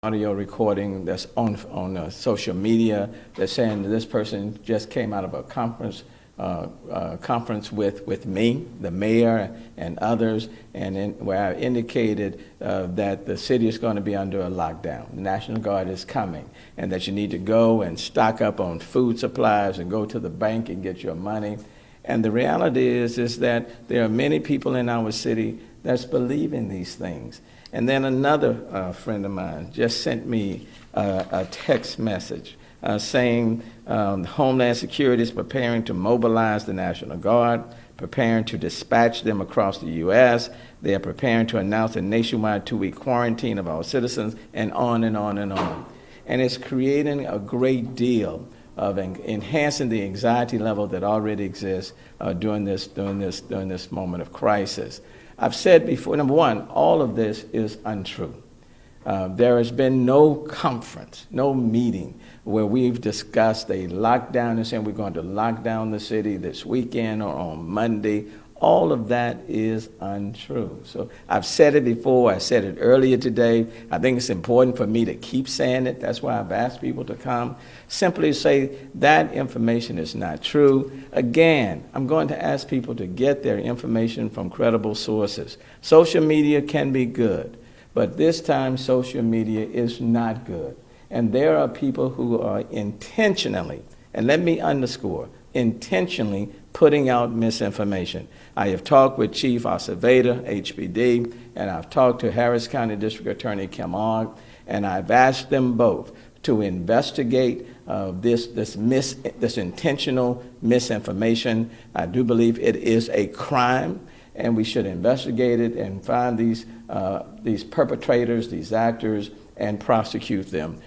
audio recording that's on social media that's saying that this person just came out of a conference with me, the mayor, and others, and where I indicated that the city is going to be under a lockdown. The National Guard is coming, and that you need to go and stock up on food supplies and go to the bank and get your money. And the reality is that there are many people in our city that's believing these things. And then another friend of mine just sent me a text message saying Homeland Security is preparing to mobilize the National Guard, preparing to dispatch them across the U.S. They are preparing to announce a nationwide 2-week quarantine of our citizens, and on and on and on. And it's creating a great deal of enhancing the anxiety level that already exists during this moment of crisis. I've said before, number one, all of this is untrue. There has been no conference, no meeting where we've discussed a lockdown and saying we're going to lock down the city this weekend or on Monday. All of that is untrue. So I've said it before. I said it earlier today. I think it's important for me to keep saying it. That's why I've asked people to come. Simply say that information is not true. Again, I'm going to ask people to get their information from credible sources. Social media can be good, but this time social media is not good. And there are people who are intentionally, and let me underscore, intentionally putting out misinformation. I have talked with Chief Acevedo, HPD, and I've talked to Harris County District Attorney Kim Ogg, and I've asked them both to investigate this intentional misinformation. I do believe it is a crime, and we should investigate it and find these perpetrators, these actors, and prosecute them.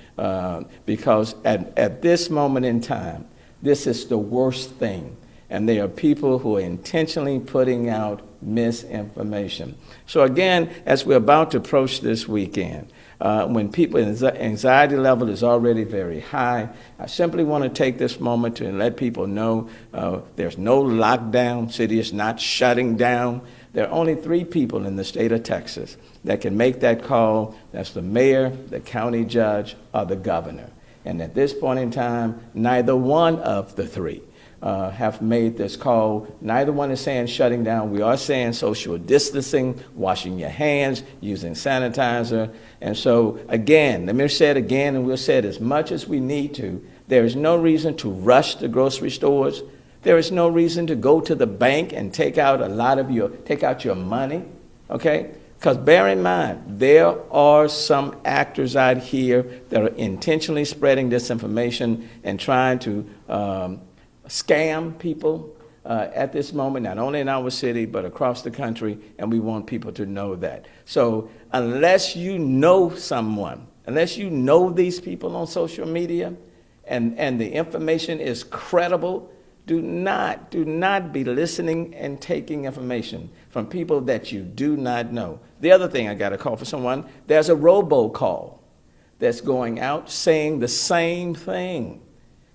Because at this moment in time, this is the worst thing. And there are people who are intentionally putting out misinformation. So again, as we're about to approach this weekend, when people's anxiety level is already very high, I simply want to take this moment to let people know there's no lockdown. City is not shutting down. There are only 3 people in the state of Texas that can make that call. That's the mayor, the county judge, or the governor. And at this point in time, neither one of the 3 have made this call. Neither one is saying shutting down. We are saying social distancing, washing your hands, using sanitizer. And so, again, let me say it again, and we'll say it as much as we need to. There is no reason to rush the grocery stores. There is no reason to go to the bank and take out your money, okay? Because bear in mind, there are some actors out here that are intentionally spreading disinformation and trying to scam people at this moment, not only in our city, but across the country, and we want people to know that. So unless you know someone, unless you know these people on social media, and the information is credible, do not be listening and taking information from people that you do not know. The other thing, I got a call for someone, there's a robocall that's going out saying the same thing.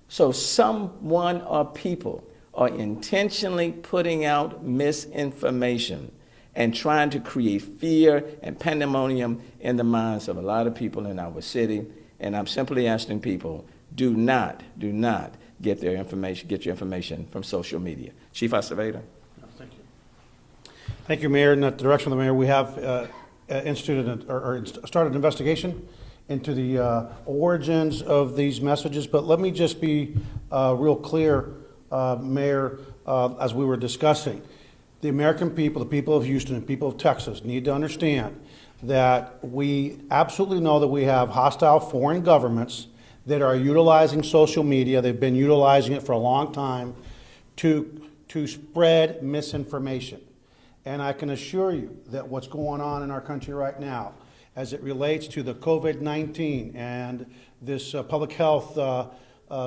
So someone or people are intentionally putting out misinformation and trying to create fear and pandemonium in the minds of a lot of people in our city. And I'm simply asking people, do not get your information from social media. Chief Acevedo. Thank you. Thank you, Mayor. In the direction of the Mayor, we have instituted or started an investigation into the origins of these messages. But let me just be real clear, Mayor, as we were discussing. The American people, the people of Houston, and people of Texas need to understand that we absolutely know that we have hostile foreign governments that are utilizing social media. They've been utilizing it for a long time to spread misinformation. And I can assure you that what's going on in our country right now, as it relates to the COVID-19 and this public health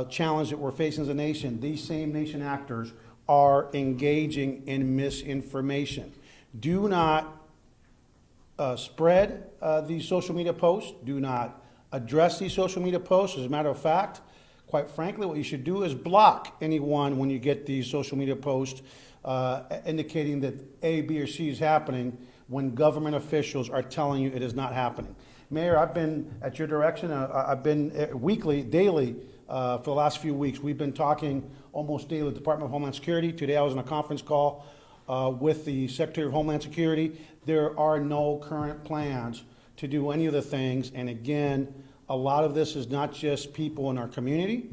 challenge that we're facing as a nation, these same nation actors are engaging in misinformation. Do not spread these social media posts. Do not address these social media posts. As a matter of fact, quite frankly, what you should do is block anyone when you get these social media posts indicating that A, B, or C is happening when government officials are telling you it is not happening. Mayor, I've been at your direction. I've been weekly, daily, for the last few weeks. We've been talking almost daily with the Department of Homeland Security. Today I was on a conference call with the Secretary of Homeland Security. There are no current plans to do any of the things. And again, a lot of this is not just people in our community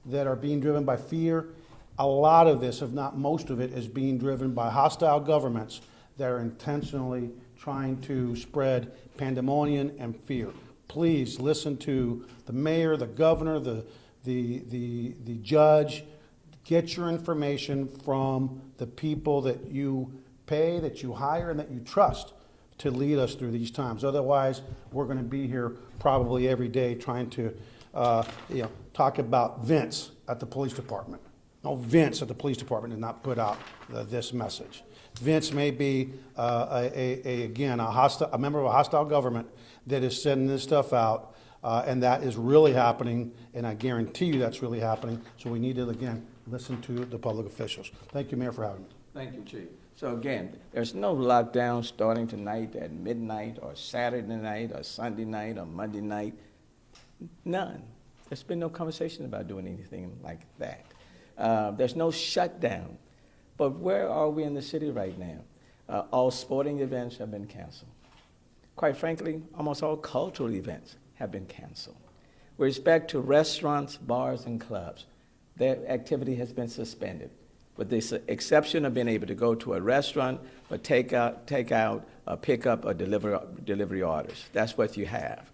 that are being driven by fear. A lot of this, if not most of it, is being driven by hostile governments that are intentionally trying to spread pandemonium and fear. Please listen to the mayor, the governor, the judge. Get your information from the people that you pay, that you hire, and that you trust to lead us through these times. Otherwise, we're going to be here probably every day trying to talk about Vince at the police department. No, Vince at the police department did not put out this message. Vince may be a member of a hostile government that is sending this stuff out, and that is really happening, and I guarantee you that's really happening. So we need to, again, listen to the public officials. Thank you, Mayor, for having me. Thank you, Chief. So again, there's no lockdown starting tonight at midnight or Saturday night or Sunday night or Monday night. None. There's been no conversation about doing anything like that. There's no shutdown. But where are we in the city right now? All sporting events have been canceled. Quite frankly, almost all cultural events have been canceled. With respect to restaurants, bars, and clubs, their activity has been suspended, with the exception of being able to go to a restaurant for takeout, pickup, or delivery orders. That's what you have.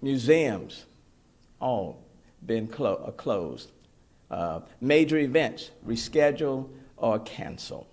Museums, all been closed. Major events, rescheduled or canceled.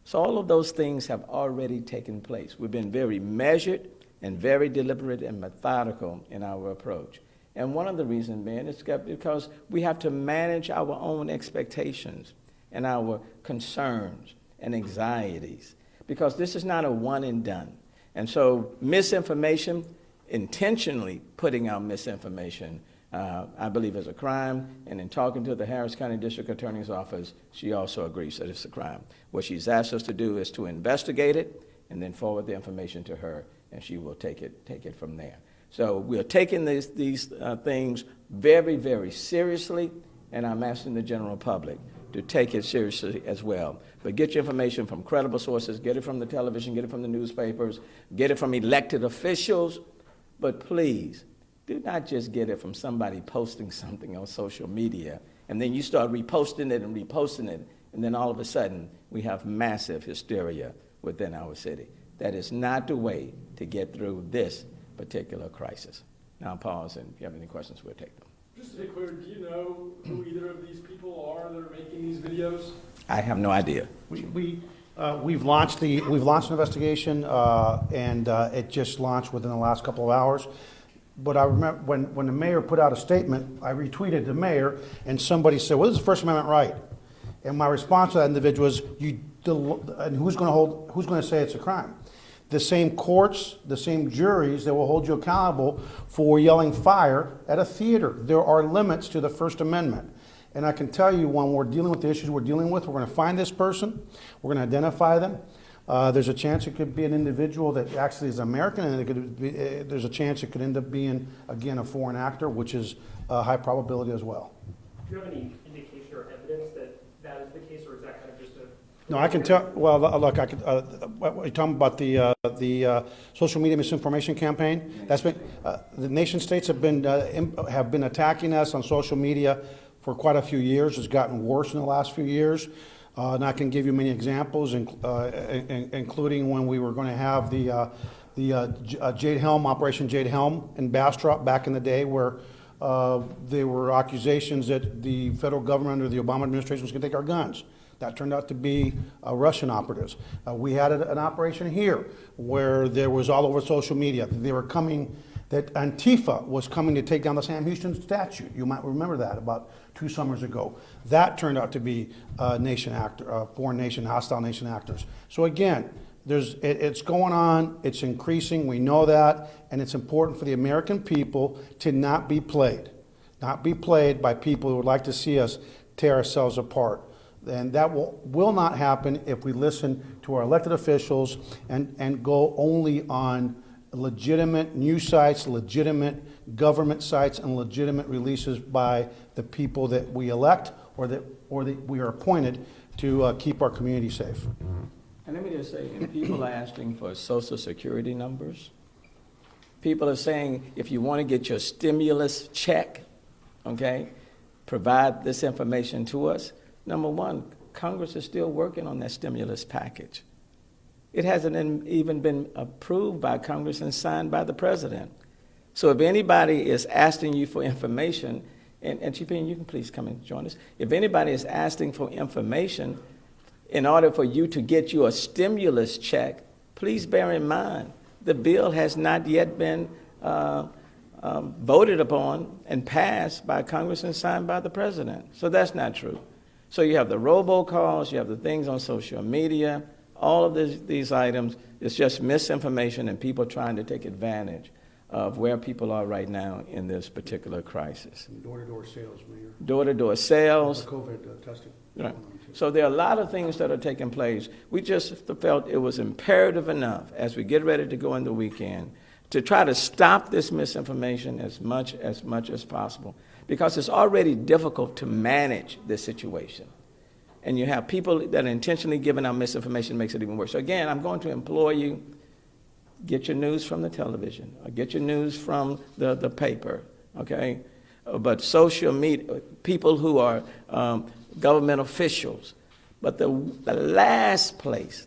So all of those things have already taken place. We've been very measured and very deliberate and methodical in our approach. And one of the reasons, man, is because we have to manage our own expectations and our concerns and anxieties, because this is not a one and done. And so misinformation, intentionally putting out misinformation, I believe is a crime. And in talking to the Harris County District Attorney's Office, she also agrees that it's a crime. What she's asked us to do is to investigate it and then forward the information to her, and she will take it from there. So we're taking these things very, very seriously, and I'm asking the general public to take it seriously as well. But get your information from credible sources, get it from the television, get it from the newspapers, get it from elected officials, but please, do not just get it from somebody posting something on social media, and then you start reposting it, and then all of a sudden, we have massive hysteria within our city. That is not the way to get through this particular crisis. Now I'll pause, and if you have any questions, we'll take them. Just to be clear, do you know who either of these people are that are making these videos? I have no idea. We've launched an investigation, and it just launched within the last couple of hours. But I remember when the mayor put out a statement, I retweeted the mayor, and somebody said, "Well, this is the First Amendment right." And my response to that individual was, "And who's going to say it's a crime?" The same courts, the same juries that will hold you accountable for yelling fire at a theater. There are limits to the First Amendment. And I can tell you, when we're dealing with the issues we're dealing with, we're going to find this person, we're going to identify them. There's a chance it could be an individual that actually is American, and there's a chance it could end up being, again, a foreign actor, which is a high probability as well. Do you have any indication or evidence that that is the case, or is that kind of just a... No, I can tell. Well, look, I could. What you're talking about the social media misinformation campaign. That's been the nation states have been attacking us on social media for quite a few years. It's gotten worse in the last few years, and I can give you many examples, including when we were going to have the Jade Helm, Operation Jade Helm in Bastrop back in the day, where there were accusations that the federal government under the Obama administration was going to take our guns. That turned out to be Russian operatives. We had an operation here where there was all over social media. They were coming, that Antifa was coming to take down the Sam Houston statue. You might remember that about 2 summers ago. That turned out to be foreign nation, hostile nation actors. So again, it's going on, it's increasing, we know that, and it's important for the American people to not be played by people who would like to see us tear ourselves apart. And that will not happen if we listen to our elected officials and go only on legitimate news sites, legitimate government sites, and legitimate releases by the people that we elect or that we are appointed to keep our community safe. And let me just say, people are asking for Social Security numbers. People are saying, if you want to get your stimulus check, okay, provide this information to us. Number one, Congress is still working on that stimulus package. It hasn't even been approved by Congress and signed by the president. So if anybody is asking you for information, and Chief Payne, you can please come and join us. If anybody is asking for information in order for you to get you a stimulus check, please bear in mind the bill has not yet been voted upon and passed by Congress and signed by the president. So that's not true. So you have the robocalls, you have the things on social media, all of these items. It's just misinformation and people trying to take advantage of where people are right now in this particular crisis. Door-to-door sales, Mayor. Door-to-door sales. COVID testing. Right. So there are a lot of things that are taking place. We just felt it was imperative enough as we get ready to go in the weekend to try to stop this misinformation as much as possible, because it's already difficult to manage this situation. And you have people that are intentionally giving out misinformation, makes it even worse. So again, I'm going to implore you, get your news from the television, or get your news from the paper, okay? But social media, people who are government officials. But the last place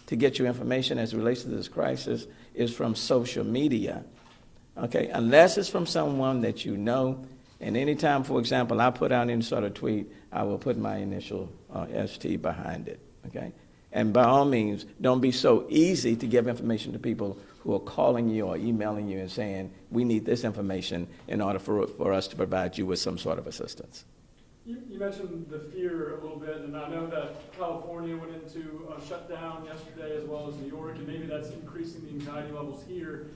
to get your information as it relates to this crisis is from social media, okay? Unless it's from someone that you know. And anytime, for example, I put out any sort of tweet, I will put my initial ST behind it, okay? And by all means, don't be so easy to give information to people who are calling you or emailing you and saying, we need this information in order for us to provide you with some sort of assistance. You mentioned the fear a little bit, and I know that California went into a shutdown yesterday as well as New York, and maybe that's increasing the anxiety levels here.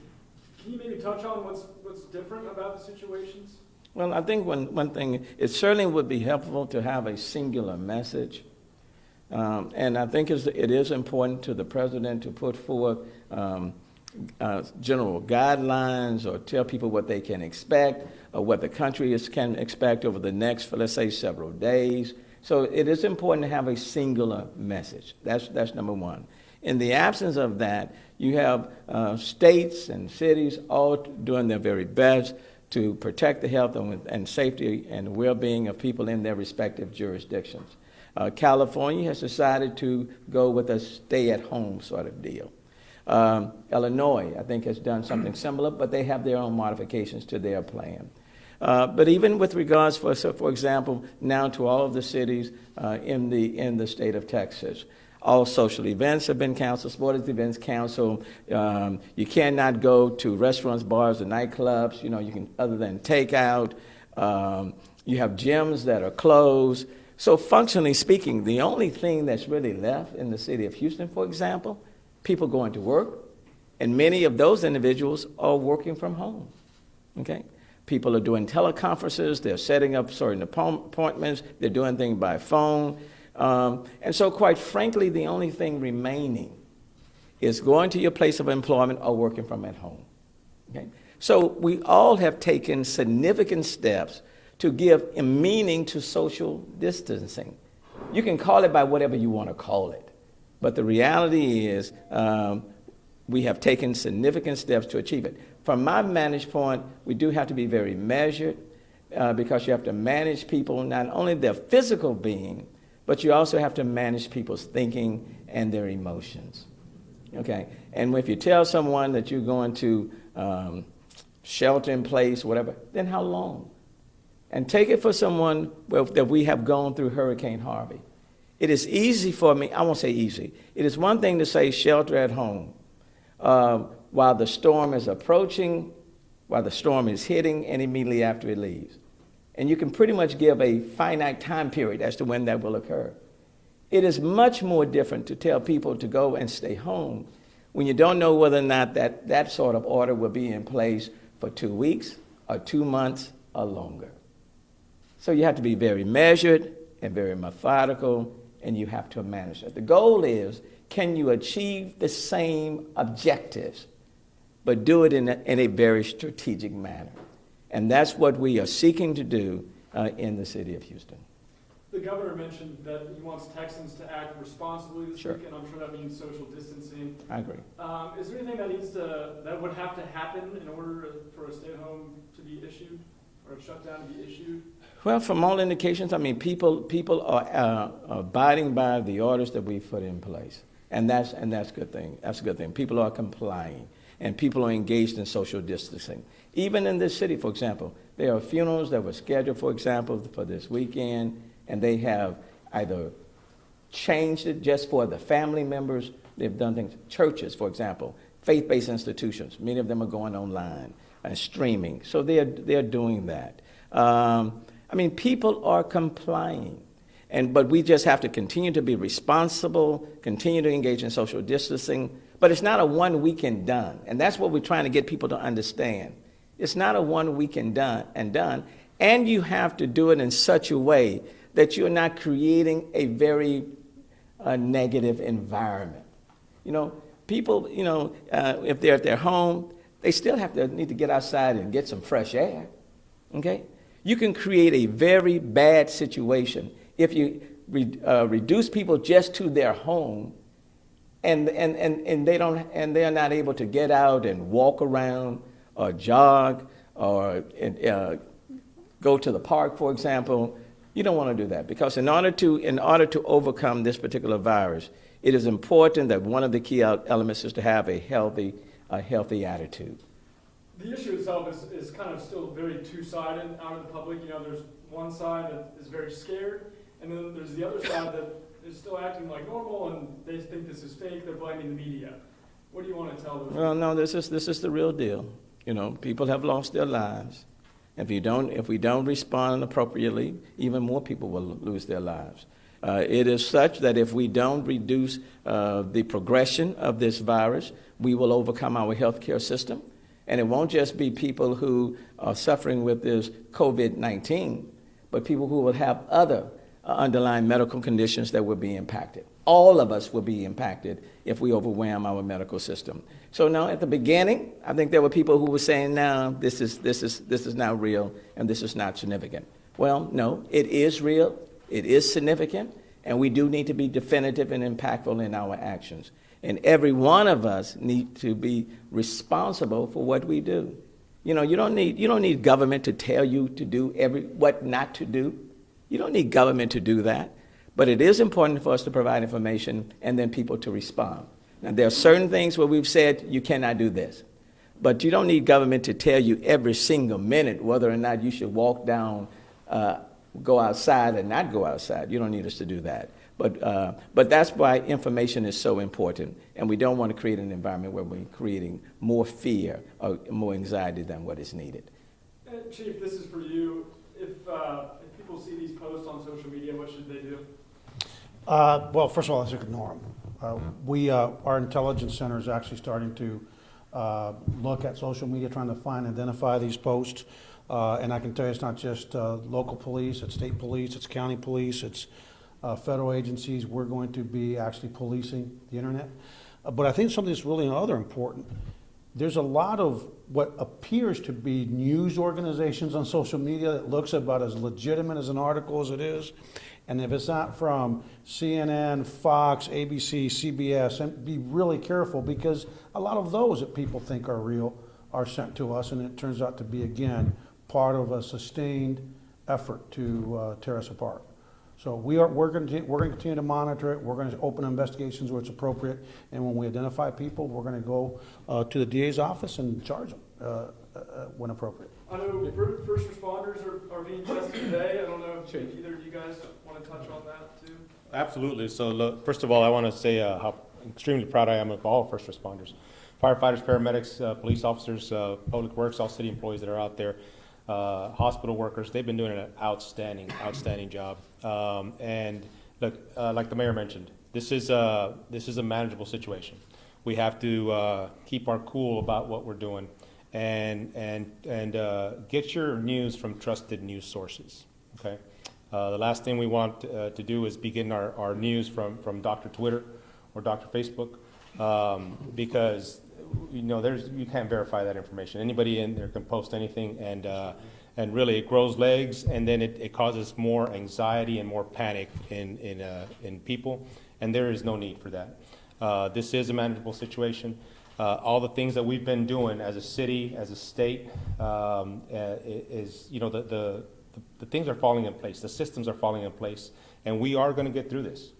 Can you maybe touch on what's different about the situations? Well, I think one thing, it certainly would be helpful to have a singular message. And I think it is important to the president to put forth general guidelines or tell people what they can expect or what the country can expect over the next, let's say, several days. So it is important to have a singular message. That's number one. In the absence of that, you have states and cities all doing their very best to protect the health and safety and well-being of people in their respective jurisdictions. California has decided to go with a stay-at-home sort of deal. Illinois, I think, has done something similar, but they have their own modifications to their plan. But even with regards, for example, now to all of the cities in the state of Texas, all social events have been canceled, sporting events canceled. You cannot go to restaurants, bars, or nightclubs, you can, other than takeout. You have gyms that are closed. So functionally speaking, the only thing that's really left in the city of Houston, for example, people going to work, and many of those individuals are working from home, okay? People are doing teleconferences, they're setting up certain appointments, they're doing things by phone. And so quite frankly, the only thing remaining is going to your place of employment or working from at home, okay? So we all have taken significant steps to give a meaning to social distancing. You can call it by whatever you want to call it, but the reality is we have taken significant steps to achieve it. From my vantage point, we do have to be very measured because you have to manage people, not only their physical being, but you also have to manage people's thinking and their emotions, okay? And if you tell someone that you're going to shelter in place, whatever, then how long? And take it for someone that we have gone through Hurricane Harvey. It is easy for me, I won't say easy, it is one thing to say shelter at home while the storm is approaching, while the storm is hitting, and immediately after it leaves. And you can pretty much give a finite time period as to when that will occur. It is much more different to tell people to go and stay home when you don't know whether or not that sort of order will be in place for 2 weeks or 2 months or longer. So you have to be very measured and very methodical, and you have to manage it. The goal is can you achieve the same objectives, but do it in a very strategic manner? And that's what we are seeking to do in the city of Houston. The governor mentioned that he wants Texans to act responsibly this Sure. weekend. I'm sure that means social distancing. I agree. Is there anything that would have to happen in order for a stay-at-home to be issued or a shutdown to be issued? Well, from all indications, I mean, people are abiding by the orders that we've put in place, and that's a good thing. That's a good thing. People are complying, and people are engaged in social distancing. Even in this city, for example, there are funerals that were scheduled, for example, for this weekend, and they have either changed it just for the family members. They've done things. Churches, for example, faith-based institutions. Many of them are going online and streaming, so they're doing that. I mean, people are complying, but we just have to continue to be responsible, continue to engage in social distancing. But it's not a one weekend done, and that's what we're trying to get people to understand. It's not a one weekend done, and you have to do it in such a way that you're not creating a very negative environment. You know, people, if they're at their home, they still need to get outside and get some fresh air. Okay, you can create a very bad situation if you reduce people just to their home, and they're not able to get out and walk around or jog or go to the park, for example. You don't want to do that, because in order to overcome this particular virus, it is important that one of the key elements is to have a healthy attitude. The issue itself is kind of still very two-sided out of the public. You know, there's one side that is very scared, and then there's the other side that is still acting like normal, and they think this is fake. They're blaming the media. What do you want to tell them? Well, no, this is the real deal. You know, people have lost their lives. If we don't respond appropriately, even more people will lose their lives. It is such that if we don't reduce the progression of this virus, we will overcome our healthcare system. And it won't just be people who are suffering with this COVID-19, but people who will have other underlying medical conditions that will be impacted. All of us will be impacted if we overwhelm our medical system. So now, at the beginning, I think there were people who were saying, "No, this is not real, and this is not significant." Well, no, it is real, it is significant, and we do need to be definitive and impactful in our actions. And every one of us need to be responsible for what we do. You know, you don't need government to tell you to do what not to do. You don't need government to do that. But it is important for us to provide information and then people to respond. Now, there are certain things where we've said you cannot do this. But you don't need government to tell you every single minute whether or not you should walk down, go outside or not go outside. You don't need us to do that. But that's why information is so important. And we don't want to create an environment where we're creating more fear or more anxiety than what is needed. Chief, this is for you. If people see these posts on social media, what should they do? Well, first of all, let's ignore them. Our intelligence center is actually starting to look at social media, trying to identify these posts. And I can tell you it's not just local police, it's state police, it's county police, it's federal agencies. We're going to be actually policing the internet. But I think something that's really other important, there's a lot of what appears to be news organizations on social media that looks about as legitimate as an article as it is. And if it's not from CNN, Fox, ABC, CBS, and be really careful, because a lot of those that people think are real are sent to us, and it turns out to be, again, part of a sustained effort to tear us apart. So we're going to continue to monitor it. We're going to open investigations where it's appropriate, and when we identify people, we're going to go to the DA's office and charge them when appropriate. I know first responders are being tested today. I don't know if either of you guys want to touch on that too. Absolutely. So look, first of all, I want to say how extremely proud I am of all first responders, firefighters, paramedics, police officers, public works, all city employees that are out there, hospital workers. They've been doing an outstanding job. And look, like the mayor mentioned, this is a manageable situation. We have to keep our cool about what we're doing, and get your news from trusted news sources. Okay. The last thing we want to do is be getting our news from Dr. Twitter or Dr. Facebook, because you can't verify that information. Anybody in there can post anything, and really it grows legs, and then it causes more anxiety and more panic in people, and there is no need for that. This is a manageable situation. All the things that we've been doing as a city, as a state, is the things are falling in place. The systems are falling in place, and we are going to get through this.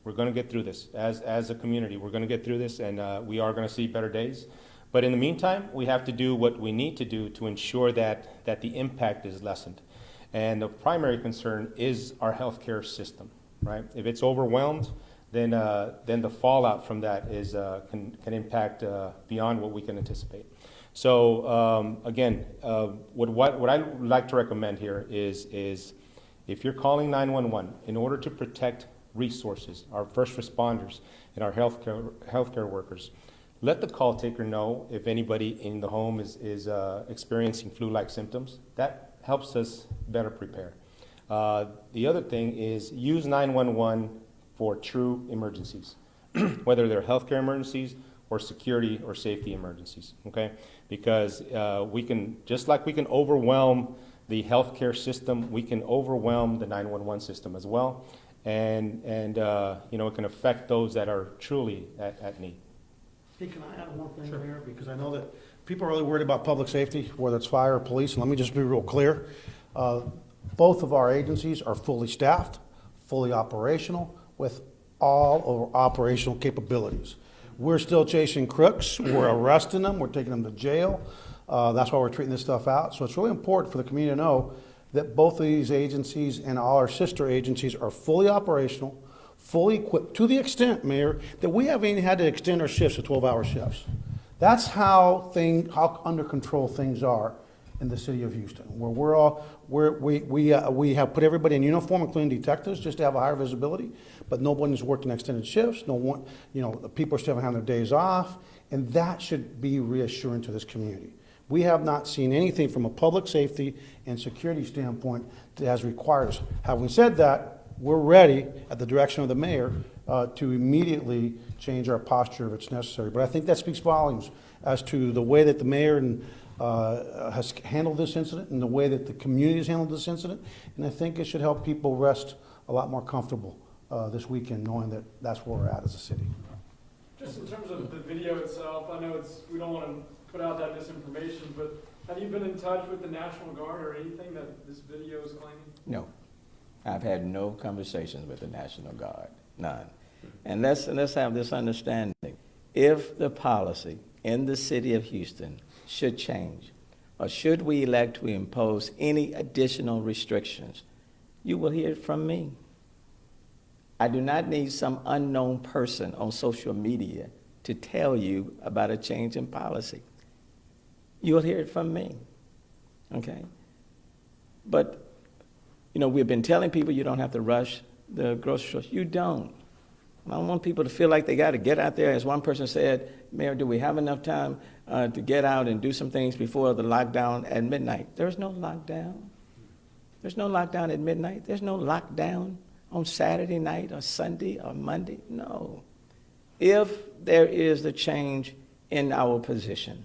We're going to get through this as a community. We're going to get through this, and we are going to see better days. But in the meantime, we have to do what we need to do to ensure that the impact is lessened. And the primary concern is our healthcare system, right? If it's overwhelmed, then the fallout from that is can impact beyond what we can anticipate. So again, what I would like to recommend here is if you're calling 911 in order to protect resources, our first responders and our healthcare workers, let the call taker know if anybody in the home is experiencing flu-like symptoms. That helps us better prepare. The other thing is use 911 for true emergencies, whether they're healthcare emergencies or security or safety emergencies, okay? Because we can, just like we can overwhelm the healthcare system, we can overwhelm the 911 system as well, and it can affect those that are truly at need. Hey, can I add one thing there? Because I know that people are really worried about public safety, whether it's fire or police, and let me just be real clear. Both of our agencies are fully staffed, fully operational, with all of our operational capabilities. We're still chasing crooks, we're arresting them, we're taking them to jail. That's why we're treating this stuff out. So it's really important for the community to know that both of these agencies and all our sister agencies are fully operational, fully equipped, to the extent, Mayor, that we haven't even had to extend our shifts to 12-hour shifts. That's how under control things are in the city of Houston, where we have put everybody in uniform, including detectives, just to have a higher visibility, but nobody's working extended shifts. The people are still having their days off, and that should be reassuring to this community. We have not seen anything from a public safety and security standpoint that has required us. Having said that, we're ready, at the direction of the mayor, to immediately change our posture if it's necessary. But I think that speaks volumes as to the way that the mayor has handled this incident and the way that the community has handled this incident. And I think it should help people rest a lot more comfortable this weekend, knowing that that's where we're at as a city. Just in terms of the video itself, I know we don't want to put out that misinformation, but have you been in touch with the National Guard or anything that this video is claiming? No. I've had no conversations with the National Guard, none. And let's have this understanding. If the policy in the city of Houston should change, or should we elect to impose any additional restrictions, you will hear it from me. I do not need some unknown person on social media to tell you about a change in policy. You'll hear it from me, okay? But, we've been telling people you don't have to rush the grocery store. You don't. I don't want people to feel like they got to get out there. As one person said, Mayor, do we have enough time to get out and do some things before the lockdown at midnight? There's no lockdown. There's no lockdown at midnight. There's no lockdown on Saturday night or Sunday or Monday. No. If there is the change in our position,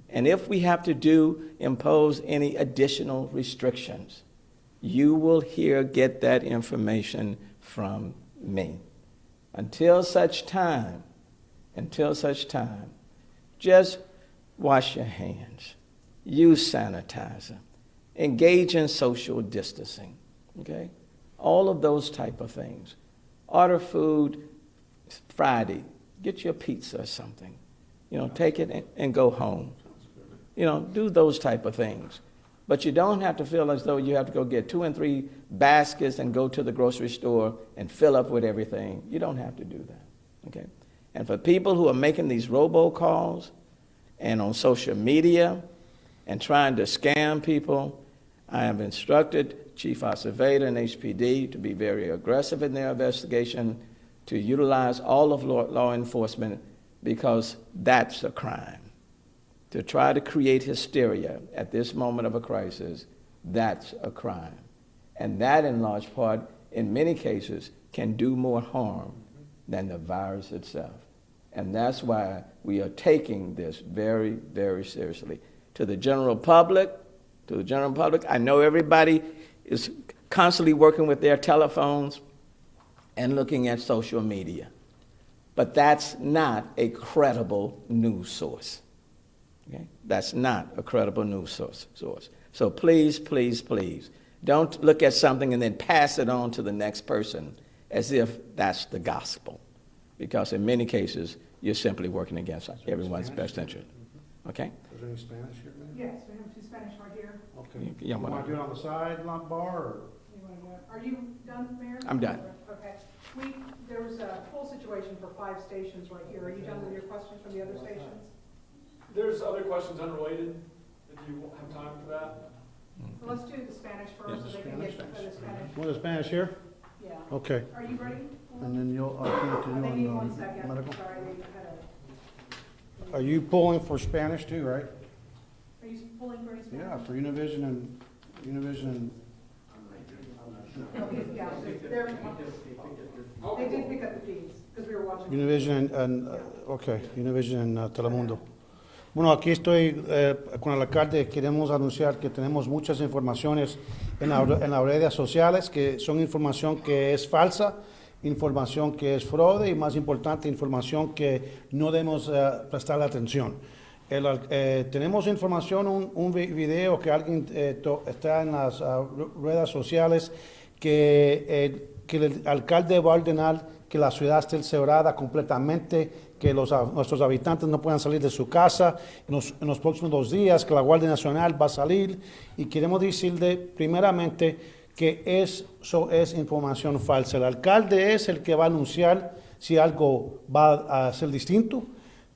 and if we have to impose any additional restrictions, you will get that information from me. Until such time, just wash your hands, use sanitizer, engage in social distancing, okay? All of those type of things. Order food Friday, get your pizza or something. Take it and go home. Do those type of things. But you don't have to feel as though you have to go get 2 and 3 baskets and go to the grocery store and fill up with everything. You don't have to do that, okay? And for people who are making these robocalls and on social media and trying to scam people, I have instructed Chief Acevedo and HPD to be very aggressive in their investigation, to utilize all of law enforcement, because that's a crime. To try to create hysteria at this moment of a crisis, that's a crime. And that, in large part, in many cases, can do more harm than the virus itself. And that's why we are taking this very, very seriously. To the general public, I know everybody is constantly working with their telephones and looking at social media. But that's not a credible news source. Okay? That's not a credible news source. So please, please, please, don't look at something and then pass it on to the next person as if that's the gospel. Because in many cases, you're simply working against everyone's best interest. Okay? Is there any Spanish here, man? Yes, we have two Spanish right here. Okay. You Want to do it on the side bar, or? You wanna do it? Are you done, Mayor? I'm done. Okay. There was a full situation for 5 stations right here. Are you done with your questions from the other stations? There's other questions unrelated, if you have time for that. So let's do the Spanish first, so they can get the Spanish. Want the Spanish here? Yeah. Okay. Are you ready? And then you'll, I'll turn it to you They need on 1 second. medical. Sorry, they had Are you pulling for Spanish too, right? Are you pulling for any Spanish? Yeah, for Univision and, Yeah, they did pick up the feeds, because we were watching. Univision Univision and Telemundo. Bueno, aquí estoy con el alcalde. Queremos anunciar que tenemos muchas informaciones en las redes sociales, que son información que es falsa, información que es fraude y, más importante, información que no debemos prestarle atención. Tenemos información, un video que alguien está en las redes sociales que el alcalde va a ordenar que la ciudad esté cerrada completamente, que nuestros habitantes no puedan salir de su casa en los próximos 2 días, que la Guardia Nacional va a salir, y queremos decirle primeramente que eso es información falsa. El alcalde es el que va a anunciar si algo va a ser distinto.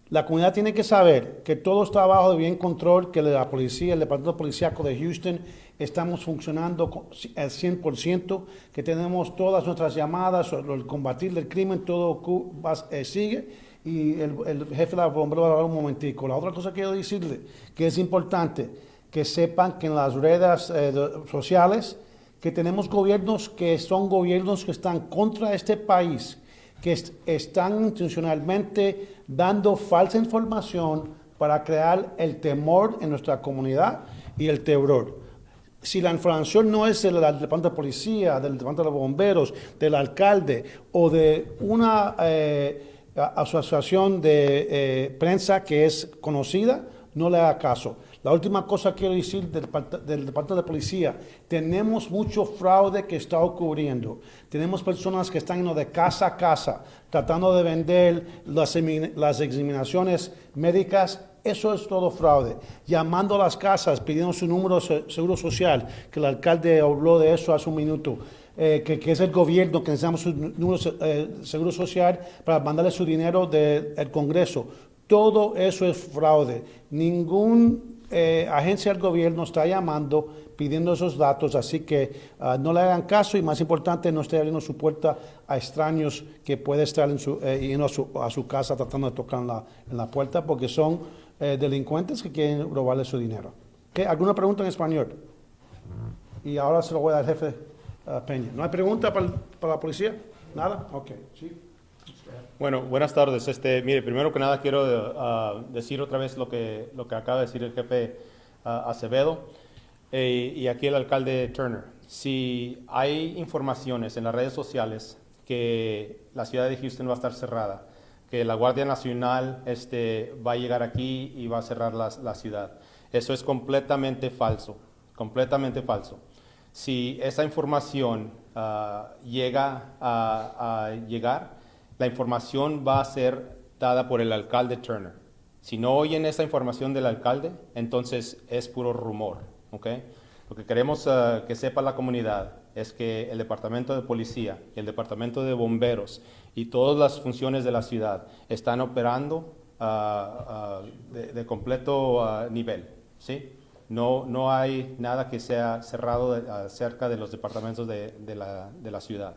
La comunidad tiene que saber que todo está bajo de bien control, que la policía, el departamento policíaco de Houston, estamos funcionando al 100%, que tenemos todas nuestras llamadas, el combatir del crimen, todo sigue. Y el jefe de la bombero va a hablar un momentico. La otra cosa que quiero decirle, que es importante que sepan que en las redes sociales, que tenemos gobiernos que son gobiernos que están contra este país, que están intencionalmente dando falsa información para crear el temor en nuestra comunidad y el terror. Si la información no es del departamento de policía, del departamento de los bomberos, del alcalde o de una asociación de prensa que es conocida, no le haga caso. La última cosa que quiero decir del departamento de policía: tenemos mucho fraude que está ocurriendo. Tenemos personas que están yendo de casa a casa tratando de vender las examinaciones médicas. Eso es todo fraude. Llamando a las casas, pidiendo su número de seguro social, que el alcalde habló de eso hace un minuto. Que es el gobierno que necesitamos su número de seguro social para mandarle su dinero del Congreso. Todo eso es fraude. Ningún agencia del gobierno está llamando pidiendo esos datos, así que no le hagan caso, y, más importante, no esté abriendo su puerta a extraños que pueden estar yendo a su casa tratando de tocar en la puerta, porque son delincuentes que quieren robarle su dinero. ¿Okay? ¿Alguna pregunta en español? Y ahora se lo voy a dar al jefe Peña. ¿No hay pregunta para la policía? ¿Nada? Ok. ¿Sí? Bueno, buenas tardes. Mire, primero que nada quiero decir otra vez lo que acaba de decir el jefe Acevedo y aquí el alcalde Turner. Si hay informaciones en las redes sociales que la ciudad de Houston va a estar cerrada, que la Guardia Nacional va a llegar aquí y va a cerrar la ciudad, eso es completamente falso, completamente falso. Si esa información llega a llegar, la información va a ser dada por el alcalde Turner. Si no oyen esa información del alcalde, entonces es puro rumor. ¿Okay? Lo que queremos que sepa la comunidad es que el departamento de policía, el departamento de bomberos y todas las funciones de la ciudad están operando de completo nivel. ¿Sí? No hay nada que sea cerrado cerca de los departamentos de la ciudad.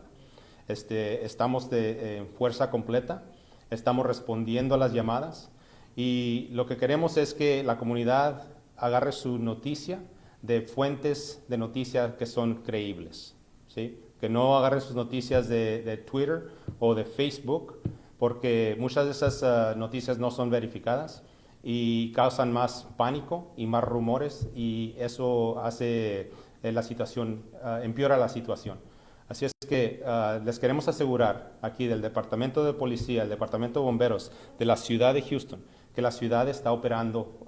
Estamos en fuerza completa, estamos respondiendo a las llamadas, y lo que queremos es que la comunidad agarre su noticia de fuentes de noticias que son creíbles, ¿sí? que no agarren sus noticias de Twitter o de Facebook, porque muchas de esas noticias no son verificadas y causan más pánico y más rumores, y eso hace la situación, empeora la situación. Así es que les queremos asegurar aquí del Departamento de Policía, el Departamento de Bomberos de la ciudad de Houston, que la ciudad está operando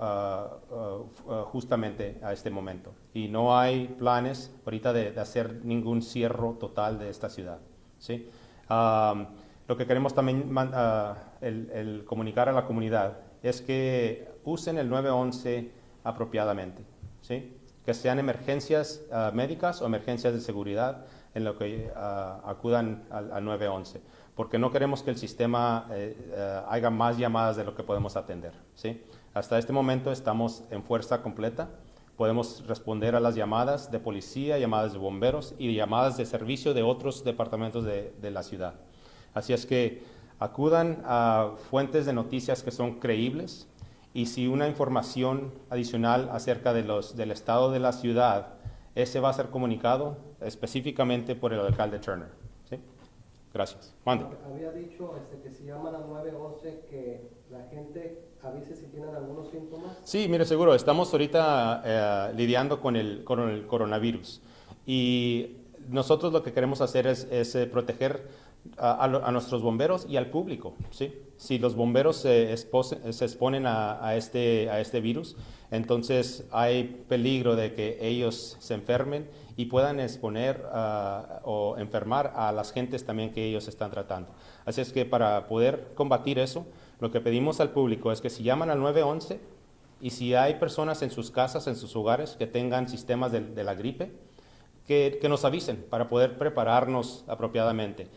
justamente a este momento. Y no hay planes ahorita de hacer ningún cierre total de esta ciudad, ¿sí? Lo que queremos también el comunicar a la comunidad es que usen el 911 apropiadamente, ¿sí? Que sean emergencias médicas o emergencias de seguridad en lo que acudan al 911, porque no queremos que el sistema haga más llamadas de lo que podemos atender, ¿sí? Hasta este momento estamos en fuerza completa, podemos responder a las llamadas de policía, llamadas de bomberos y llamadas de servicio de otros departamentos de la ciudad. Así es que acudan a fuentes de noticias que son creíbles, y si una información adicional acerca del estado de la ciudad, ese va a ser comunicado específicamente por el alcalde Turner, ¿sí? Gracias. Mande. Había dicho que si llaman al 911 que la gente avise si tienen algunos síntomas. Sí, mire, seguro. Estamos ahorita lidiando con el coronavirus, y nosotros lo que queremos hacer es proteger a nuestros bomberos y al público, ¿sí? Si los bomberos se exponen a este virus, entonces hay peligro de que ellos se enfermen y puedan exponer o enfermar a las gentes también que ellos están tratando. Así es que para poder combatir eso, lo que pedimos al público es que si llaman al 911 y si hay personas en sus casas, en sus hogares que tengan sistemas de la gripe, que nos avisen para poder prepararnos apropiadamente.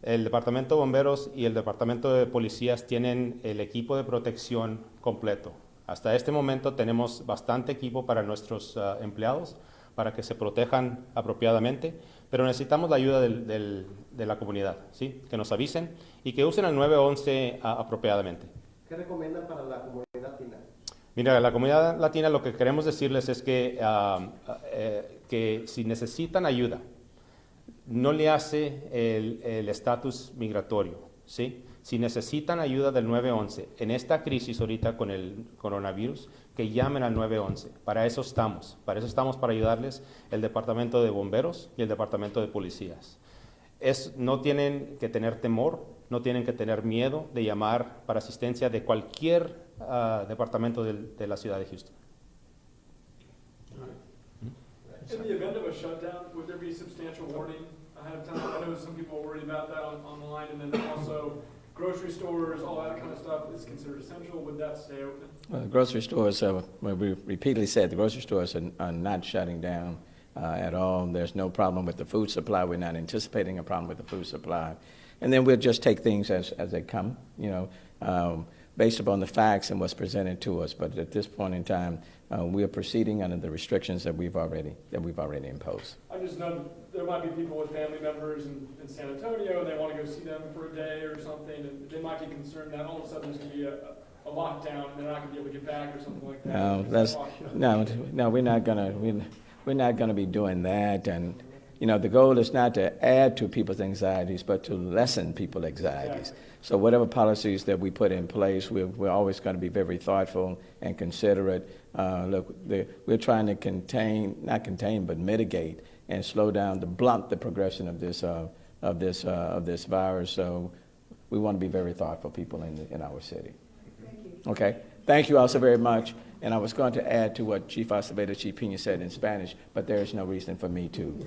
El Departamento de Bomberos y el Departamento de Policías tienen el equipo de protección completo. Hasta este momento tenemos bastante equipo para nuestros empleados, para que se protejan apropiadamente, pero necesitamos la ayuda de la comunidad, ¿sí? Que nos avisen y que usen el 911 apropiadamente. ¿Qué recomiendan para la comunidad latina? Mira, la comunidad latina lo que queremos decirles es que si necesitan ayuda, no le hace el estatus migratorio, ¿sí? Si necesitan ayuda del 911 en esta crisis ahorita con el coronavirus, que llamen al 911. Para eso estamos para ayudarles el Departamento de Bomberos y el Departamento de Policías. No tienen que tener temor, no tienen que tener miedo de llamar para asistencia de cualquier departamento de la ciudad de Houston. In the event of a shutdown, would there be substantial warning ahead of time? I know some people are worried about that online, and then also grocery stores, all that kind of stuff is considered essential. Would that stay open? Well, the grocery stores, we repeatedly said the grocery stores are not shutting down at all. There's no problem with the food supply. We're not anticipating a problem with the food supply. And then we'll just take things as they come, based upon the facts and what's presented to us. But at this point in time, we are proceeding under the restrictions that we've already imposed. I just know there might be people with family members in San Antonio, and they want to go see them for a day or something, and they might be concerned that all of a sudden there's going to be a lockdown and they're not going to be able to get back or something like that. No, we're not gonna be doing that. And the goal is not to add to people's anxieties, but to lessen people's anxieties. Exactly. So whatever policies that we put in place, we're always going to be very thoughtful and considerate. We're trying to not contain, but mitigate and slow down, to blunt the progression of this virus. So we want to be very thoughtful people in our city. Thank you. Okay. Thank you also very much. And I was going to add to what Chief Acevedo, Chief Pena said in Spanish, but there is no reason for me to.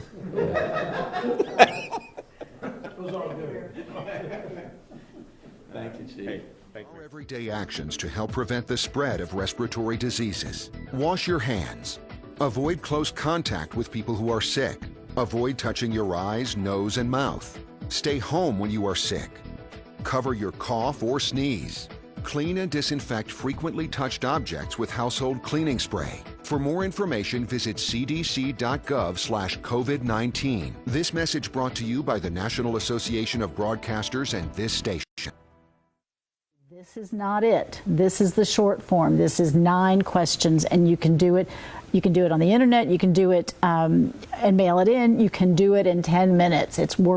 Thank you, Chief. Our everyday actions to help prevent the spread of respiratory diseases. Wash your hands. Avoid close contact with people who are sick. Avoid touching your eyes, nose, and mouth. Stay home when you are sick. Cover your cough or sneeze. Clean and disinfect frequently touched objects with household cleaning spray. For more information, visit cdc.gov/COVID-19. This message brought to you by the National Association of Broadcasters and this station. This is not it. This is the short form. This is 9 questions, and you can do it. You can do it on the internet. You can do it and mail it in. You can do it in 10 minutes. It's worth